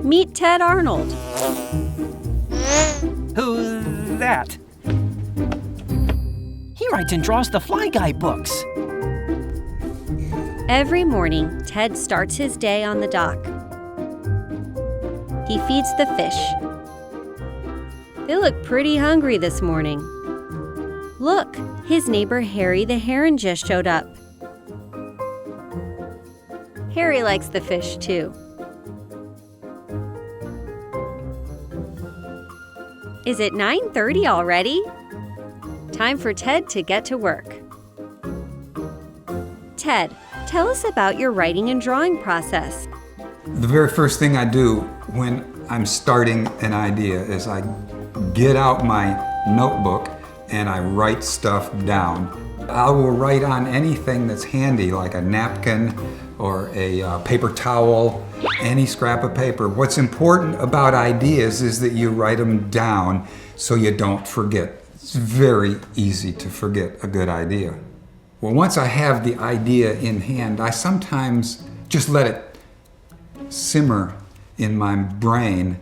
Meet Ted Arnold. Who's that? He writes and draws the Fly Guy books. Every morning, Ted starts his day on the dock. He feeds the fish. They look pretty hungry this morning. Look, his neighbor Harry the heron just showed up. Harry likes the fish too. Is it 9:30 already? Time for Ted to get to work. Ted, tell us about your writing and drawing process. The very first thing I do when I'm starting an idea is I get out my notebook and I write stuff down. I will write on anything that's handy, like a napkin or a paper towel, any scrap of paper. What's important about ideas is that you write them down so you don't forget. It's very easy to forget a good idea. Well, once I have the idea in hand, I sometimes just let it simmer in my brain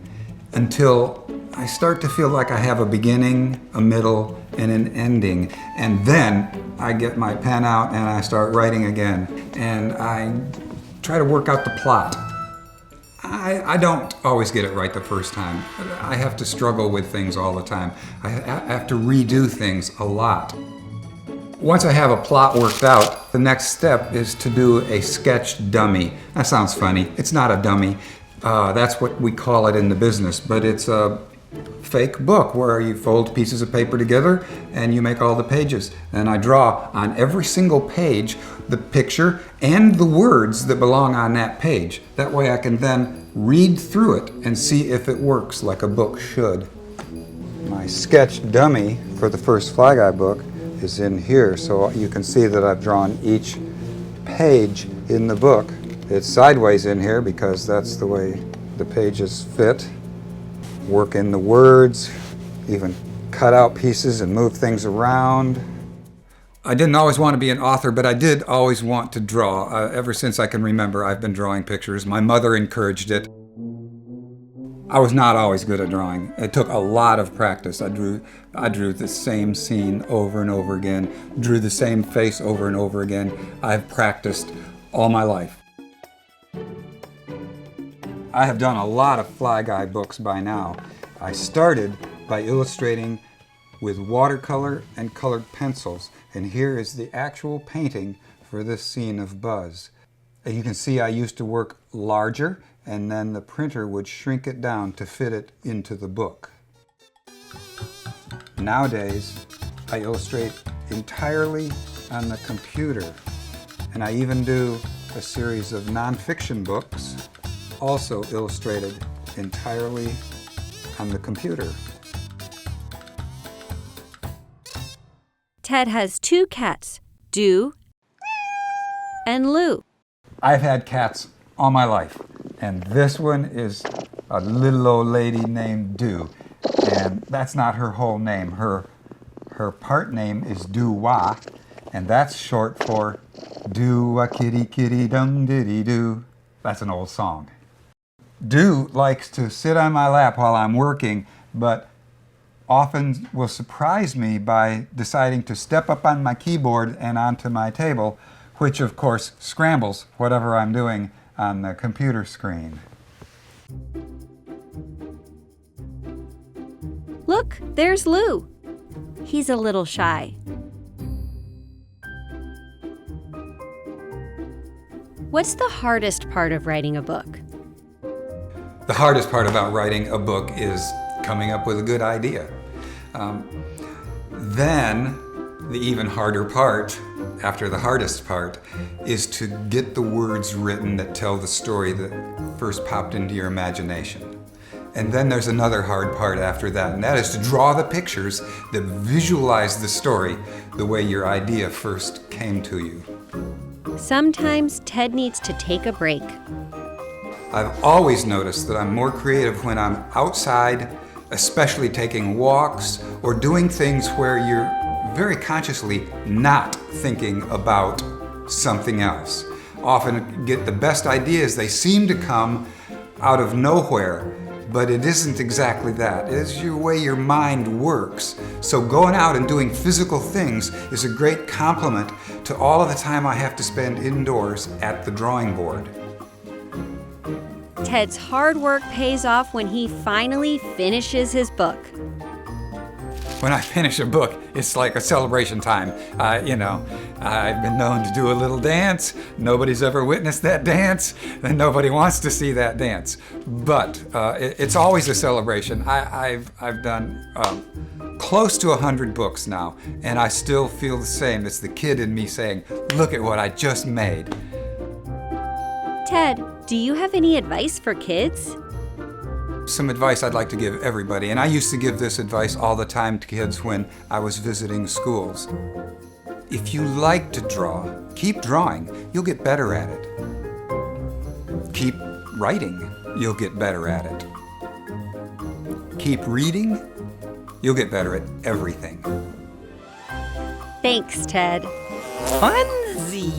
until I start to feel like I have a beginning, a middle, and an ending. And then I get my pen out and I start writing again. And I try to work out the plot. I don't always get it right the first time. I have to struggle with things all the time. I have to redo things a lot. Once I have a plot worked out, the next step is to do a sketch dummy. That sounds funny. It's not a dummy. That's what we call it in the business, but it's a fake book where you fold pieces of paper together and you make all the pages. And I draw on every single page the picture and the words that belong on that page. That way I can then read through it and see if it works like a book should. My sketch dummy for the first Fly Guy book is in here, so you can see that I've drawn each page in the book. It's sideways in here because that's the way the pages fit. Work in the words, even cut out pieces and move things around. I didn't always want to be an author, but I did always want to draw. Ever since I can remember, I've been drawing pictures. My mother encouraged it. I was not always good at drawing. It took a lot of practice. I drew the same scene over and over again, drew the same face over and over again. I've practiced all my life. I have done a lot of Fly Guy books by now. I started by illustrating with watercolor and colored pencils, and here is the actual painting for this scene of Buzz. And you can see I used to work larger, and then the printer would shrink it down to fit it into the book. Nowadays, I illustrate entirely on the computer, and I even do a series of nonfiction books, also illustrated entirely on the computer. Ted has two cats, Do and Lou. I've had cats all my life, and this one is a little old lady named Do, and that's not her whole name. Her part name is Do-Wah, and that's short for Do-a kitty kitty dum diddy do. That's an old song. Do likes to sit on my lap while I'm working, but often will surprise me by deciding to step up on my keyboard and onto my table, which of course scrambles whatever I'm doing on the computer screen. Look, there's Lou. He's a little shy. What's the hardest part of writing a book? The hardest part about writing a book is coming up with a good idea. Then the even harder part, after the hardest part, is to get the words written that tell the story that first popped into your imagination. And then there's another hard part after that, and that is to draw the pictures that visualize the story the way your idea first came to you. Sometimes Ted needs to take a break. I've always noticed that I'm more creative when I'm outside, especially taking walks or doing things where you're very consciously not thinking about something else. Often get the best ideas, they seem to come out of nowhere, but it isn't exactly that. It is the way your mind works. So going out and doing physical things is a great complement to all of the time I have to spend indoors at the drawing board. Ted's hard work pays off when he finally finishes his book. When I finish a book, it's like a celebration time. I've been known to do a little dance. Nobody's ever witnessed that dance, and nobody wants to see that dance. But it's always a celebration. I've done close to 100 books now, and I still feel the same. It's the kid in me saying, "Look at what I just made." Ted, do you have any advice for kids? Some advice I'd like to give everybody, and I used to give this advice all the time to kids when I was visiting schools. If you like to draw, keep drawing. You'll get better at it. Keep writing. You'll get better at it. Keep reading. You'll get better at everything. Thanks, Ted. Funzy.